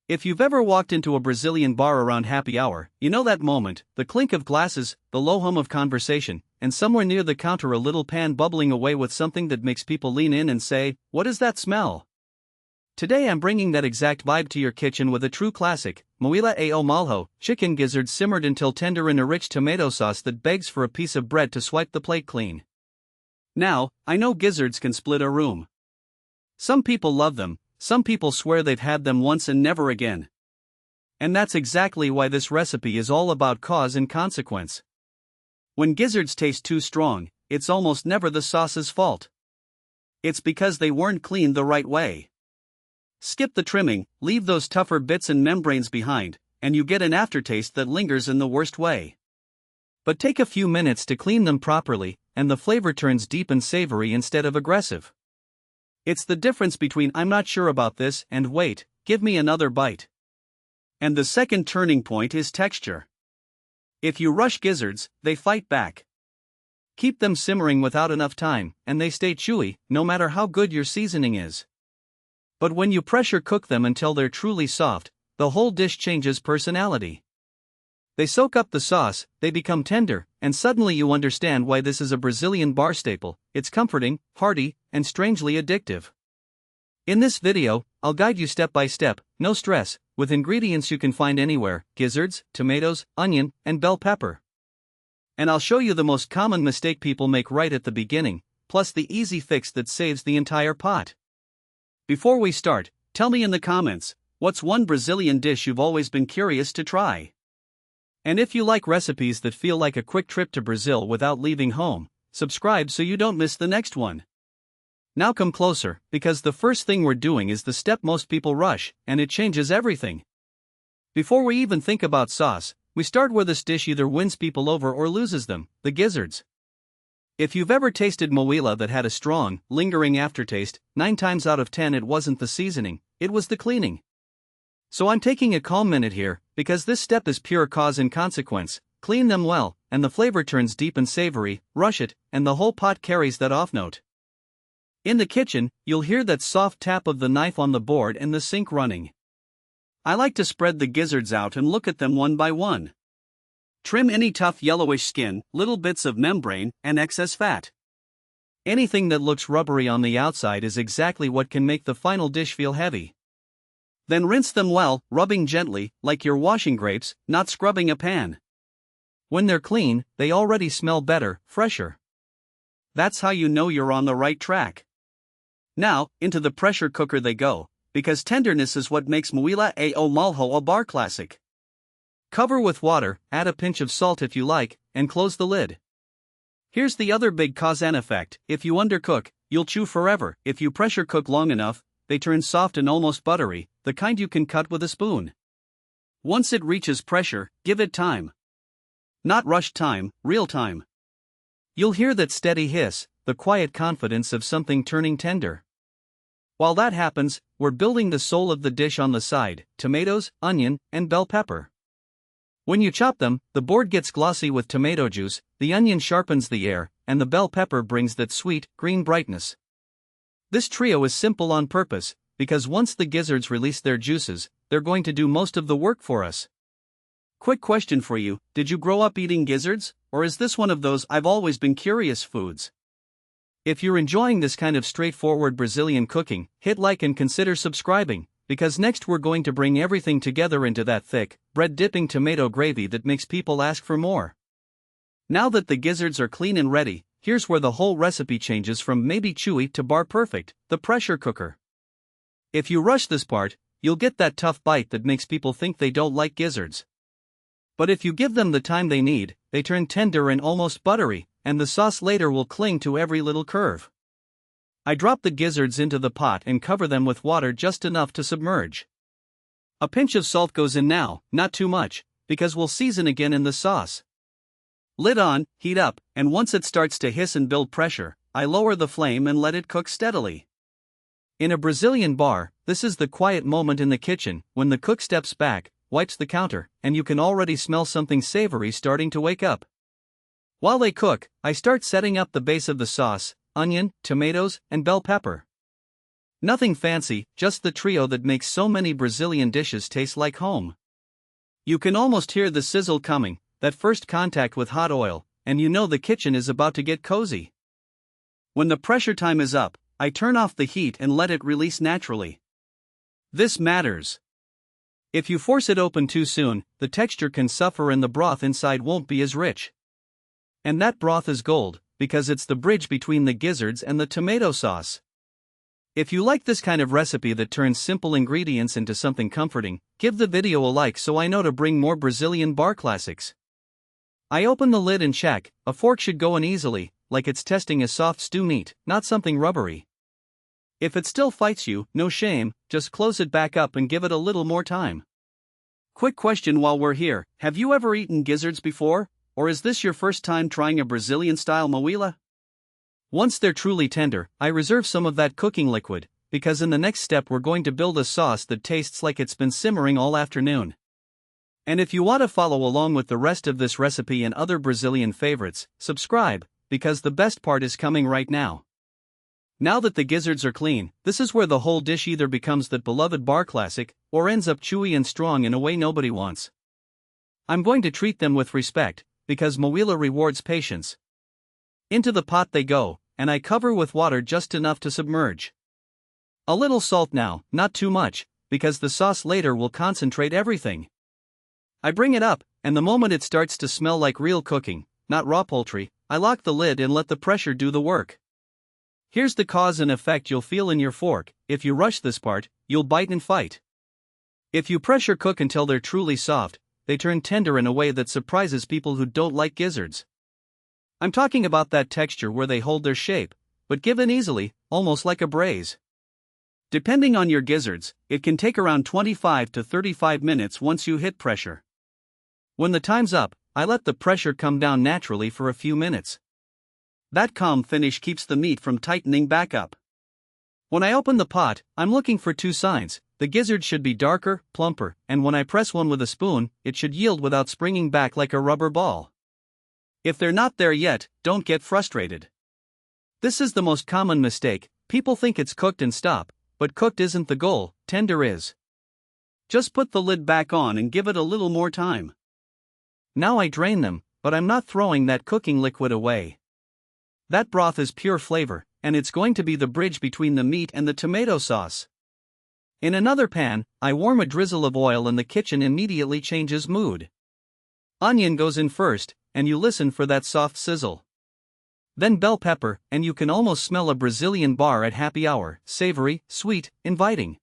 If you've ever walked into a Brazilian bar around happy hour, you know that moment, the clink of glasses, the low hum of conversation, and somewhere near the counter a little pan bubbling away with something that makes people lean in and say, "What is that smell?" Today I'm bringing that exact vibe to your kitchen with a true classic, Moela ao Malho, chicken gizzards simmered until tender in a rich tomato sauce that begs for a piece of bread to swipe the plate clean. Now, I know gizzards can split a room. Some people love them, some people swear they've had them once and never again. And that's exactly why this recipe is all about cause and consequence. When gizzards taste too strong, it's almost never the sauce's fault. It's because they weren't cleaned the right way. Skip the trimming, leave those tougher bits and membranes behind, and you get an aftertaste that lingers in the worst way. But take a few minutes to clean them properly, and the flavor turns deep and savory instead of aggressive. It's the difference between "I'm not sure about this" and "wait, give me another bite." And the second turning point is texture. If you rush gizzards, they fight back. Keep them simmering without enough time, and they stay chewy, no matter how good your seasoning is. But when you pressure cook them until they're truly soft, the whole dish changes personality. They soak up the sauce, they become tender, and suddenly you understand why this is a Brazilian bar staple. It's comforting, hearty, and strangely addictive. In this video, I'll guide you step by step, no stress, with ingredients you can find anywhere: gizzards, tomatoes, onion, and bell pepper. And I'll show you the most common mistake people make right at the beginning, plus the easy fix that saves the entire pot. Before we start, tell me in the comments, what's one Brazilian dish you've always been curious to try? And if you like recipes that feel like a quick trip to Brazil without leaving home, subscribe so you don't miss the next one. Now come closer, because the first thing we're doing is the step most people rush, and it changes everything. Before we even think about sauce, we start where this dish either wins people over or loses them: the gizzards. If you've ever tasted Moela that had a strong, lingering aftertaste, 9 times out of 10 it wasn't the seasoning, it was the cleaning. So I'm taking a calm minute here, because this step is pure cause and consequence. Clean them well, and the flavor turns deep and savory. Rush it, and the whole pot carries that off note. In the kitchen, you'll hear that soft tap of the knife on the board and the sink running. I like to spread the gizzards out and look at them one by one. Trim any tough yellowish skin, little bits of membrane, and excess fat. Anything that looks rubbery on the outside is exactly what can make the final dish feel heavy. Then rinse them well, rubbing gently, like you're washing grapes, not scrubbing a pan. When they're clean, they already smell better, fresher. That's how you know you're on the right track. Now, into the pressure cooker they go, because tenderness is what makes Moela ao Malho a bar classic. Cover with water, add a pinch of salt if you like, and close the lid. Here's the other big cause and effect: if you undercook, you'll chew forever. If you pressure cook long enough, they turn soft and almost buttery, the kind you can cut with a spoon. Once it reaches pressure, give it time. Not rushed time, real time. You'll hear that steady hiss, the quiet confidence of something turning tender. While that happens, we're building the soul of the dish on the side: tomatoes, onion, and bell pepper. When you chop them, the board gets glossy with tomato juice, the onion sharpens the air, and the bell pepper brings that sweet, green brightness. This trio is simple on purpose, because once the gizzards release their juices, they're going to do most of the work for us. Quick question for you: did you grow up eating gizzards, or is this one of those "I've always been curious" foods? If you're enjoying this kind of straightforward Brazilian cooking, hit like and consider subscribing, because next we're going to bring everything together into that thick, bread-dipping tomato gravy that makes people ask for more. Now that the gizzards are clean and ready, here's where the whole recipe changes from maybe chewy to bar perfect: the pressure cooker. If you rush this part, you'll get that tough bite that makes people think they don't like gizzards. But if you give them the time they need, they turn tender and almost buttery, and the sauce later will cling to every little curve. I drop the gizzards into the pot and cover them with water just enough to submerge. A pinch of salt goes in now, not too much, because we'll season again in the sauce. Lid on, heat up, and once it starts to hiss and build pressure, I lower the flame and let it cook steadily. In a Brazilian bar, this is the quiet moment in the kitchen, when the cook steps back, wipes the counter, and you can already smell something savory starting to wake up. While they cook, I start setting up the base of the sauce: onion, tomatoes, and bell pepper. Nothing fancy, just the trio that makes so many Brazilian dishes taste like home. You can almost hear the sizzle coming, that first contact with hot oil, and you know the kitchen is about to get cozy. When the pressure time is up, I turn off the heat and let it release naturally. This matters. If you force it open too soon, the texture can suffer and the broth inside won't be as rich. And that broth is gold, because it's the bridge between the gizzards and the tomato sauce. If you like this kind of recipe that turns simple ingredients into something comforting, give the video a like so I know to bring more Brazilian bar classics. I open the lid and check, a fork should go in easily, like it's testing a soft stew meat, not something rubbery. If it still fights you, no shame, just close it back up and give it a little more time. Quick question while we're here, have you ever eaten gizzards before, or is this your first time trying a Brazilian-style moela? Once they're truly tender, I reserve some of that cooking liquid, because in the next step we're going to build a sauce that tastes like it's been simmering all afternoon. And if you want to follow along with the rest of this recipe and other Brazilian favorites, subscribe, because the best part is coming right now. Now that the gizzards are clean, this is where the whole dish either becomes that beloved bar classic, or ends up chewy and strong in a way nobody wants. I'm going to treat them with respect, because Moela rewards patience. Into the pot they go, and I cover with water just enough to submerge. A little salt now, not too much, because the sauce later will concentrate everything. I bring it up, and the moment it starts to smell like real cooking, not raw poultry, I lock the lid and let the pressure do the work. Here's the cause and effect you'll feel in your fork: if you rush this part, you'll bite and fight. If you pressure cook until they're truly soft, they turn tender in a way that surprises people who don't like gizzards. I'm talking about that texture where they hold their shape, but give in easily, almost like a braise. Depending on your gizzards, it can take around 25 to 35 minutes once you hit pressure. When the time's up, I let the pressure come down naturally for a few minutes. That calm finish keeps the meat from tightening back up. When I open the pot, I'm looking for two signs: the gizzard should be darker, plumper, and when I press one with a spoon, it should yield without springing back like a rubber ball. If they're not there yet, don't get frustrated. This is the most common mistake: people think it's cooked and stop, but cooked isn't the goal, tender is. Just put the lid back on and give it a little more time. Now I drain them, but I'm not throwing that cooking liquid away. That broth is pure flavor, and it's going to be the bridge between the meat and the tomato sauce. In another pan, I warm a drizzle of oil and the kitchen immediately changes mood. Onion goes in first, and you listen for that soft sizzle. Then bell pepper, and you can almost smell a Brazilian bar at happy hour: savory, sweet, inviting.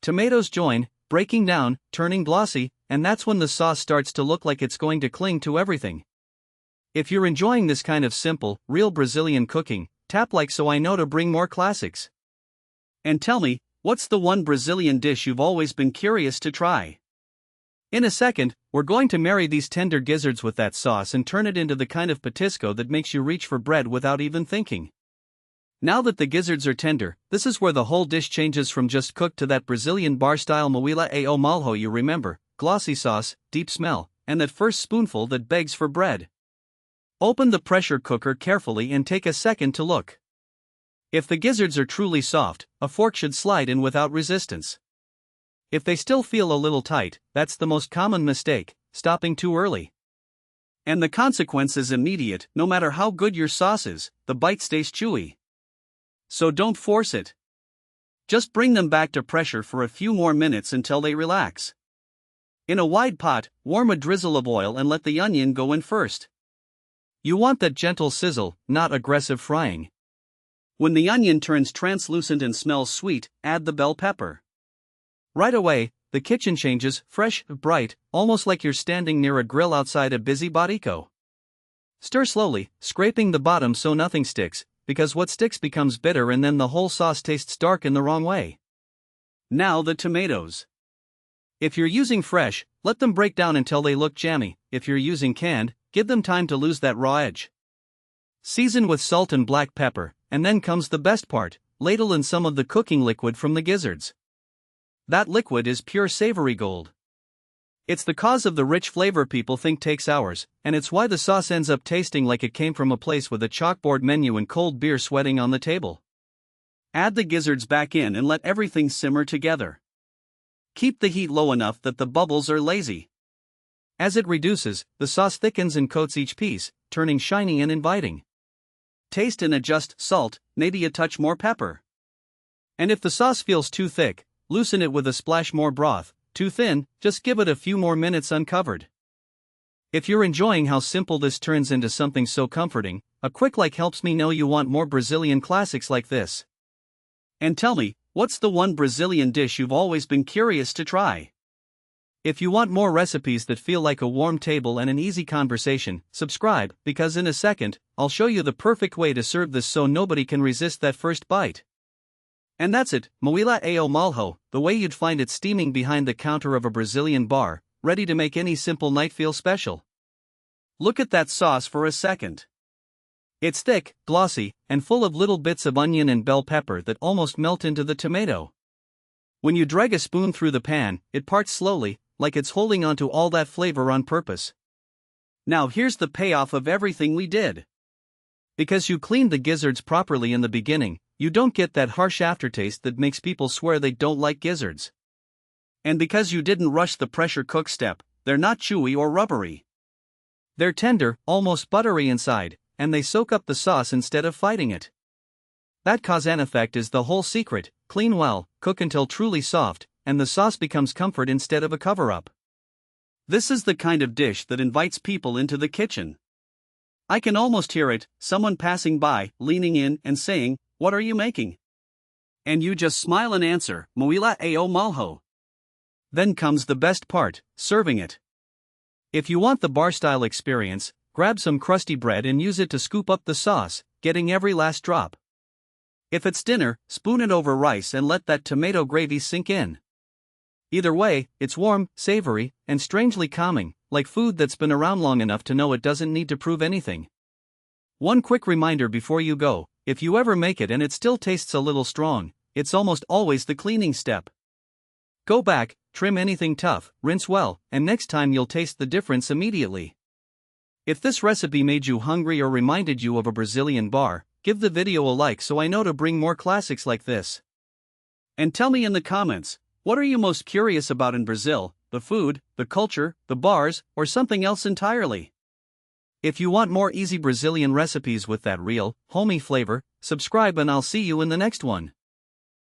Tomatoes join, breaking down, turning glossy, and that's when the sauce starts to look like it's going to cling to everything. If you're enjoying this kind of simple, real Brazilian cooking, tap like so I know to bring more classics. And tell me, what's the one Brazilian dish you've always been curious to try? In a second, we're going to marry these tender gizzards with that sauce and turn it into the kind of petisco that makes you reach for bread without even thinking. Now that the gizzards are tender, this is where the whole dish changes from just cooked to that Brazilian bar-style Moela ao Malho you remember: glossy sauce, deep smell, and that first spoonful that begs for bread. Open the pressure cooker carefully and take a second to look. If the gizzards are truly soft, a fork should slide in without resistance. If they still feel a little tight, that's the most common mistake: stopping too early. And the consequence is immediate: no matter how good your sauce is, the bite stays chewy. So don't force it. Just bring them back to pressure for a few more minutes until they relax. In a wide pot, warm a drizzle of oil and let the onion go in first. You want that gentle sizzle, not aggressive frying. When the onion turns translucent and smells sweet, add the bell pepper. Right away, the kitchen changes, fresh, bright, almost like you're standing near a grill outside a busy botico. Stir slowly, scraping the bottom so nothing sticks, because what sticks becomes bitter and then the whole sauce tastes dark in the wrong way. Now the tomatoes. If you're using fresh, let them break down until they look jammy. If you're using canned, give them time to lose that raw edge. Season with salt and black pepper, and then comes the best part: ladle in some of the cooking liquid from the gizzards. That liquid is pure savory gold. It's the cause of the rich flavor people think takes hours, and it's why the sauce ends up tasting like it came from a place with a chalkboard menu and cold beer sweating on the table. Add the gizzards back in and let everything simmer together. Keep the heat low enough that the bubbles are lazy. As it reduces, the sauce thickens and coats each piece, turning shiny and inviting. Taste and adjust salt, maybe a touch more pepper. And if the sauce feels too thick, loosen it with a splash more broth. Too thin, just give it a few more minutes uncovered. If you're enjoying how simple this turns into something so comforting, a quick like helps me know you want more Brazilian classics like this. And tell me, what's the one Brazilian dish you've always been curious to try? If you want more recipes that feel like a warm table and an easy conversation, subscribe, because in a second, I'll show you the perfect way to serve this so nobody can resist that first bite. And that's it, Moela ao Malho, the way you'd find it steaming behind the counter of a Brazilian bar, ready to make any simple night feel special. Look at that sauce for a second. It's thick, glossy, and full of little bits of onion and bell pepper that almost melt into the tomato. When you drag a spoon through the pan, it parts slowly, like it's holding onto all that flavor on purpose. Now here's the payoff of everything we did. Because you cleaned the gizzards properly in the beginning, you don't get that harsh aftertaste that makes people swear they don't like gizzards. And because you didn't rush the pressure cook step, they're not chewy or rubbery. They're tender, almost buttery inside, and they soak up the sauce instead of fighting it. That cause and effect is the whole secret. Clean well, cook until truly soft, and the sauce becomes comfort instead of a cover-up. This is the kind of dish that invites people into the kitchen. I can almost hear it, someone passing by, leaning in and saying, "What are you making?" And you just smile and answer, "Moela ao Malho." Then comes the best part, serving it. If you want the bar-style experience, grab some crusty bread and use it to scoop up the sauce, getting every last drop. If it's dinner, spoon it over rice and let that tomato gravy sink in. Either way, it's warm, savory, and strangely calming, like food that's been around long enough to know it doesn't need to prove anything. One quick reminder before you go, if you ever make it and it still tastes a little strong, it's almost always the cleaning step. Go back, trim anything tough, rinse well, and next time you'll taste the difference immediately. If this recipe made you hungry or reminded you of a Brazilian bar, give the video a like so I know to bring more classics like this. And tell me in the comments, what are you most curious about in Brazil, the food, the culture, the bars, or something else entirely? If you want more easy Brazilian recipes with that real, homey flavor, subscribe and I'll see you in the next one.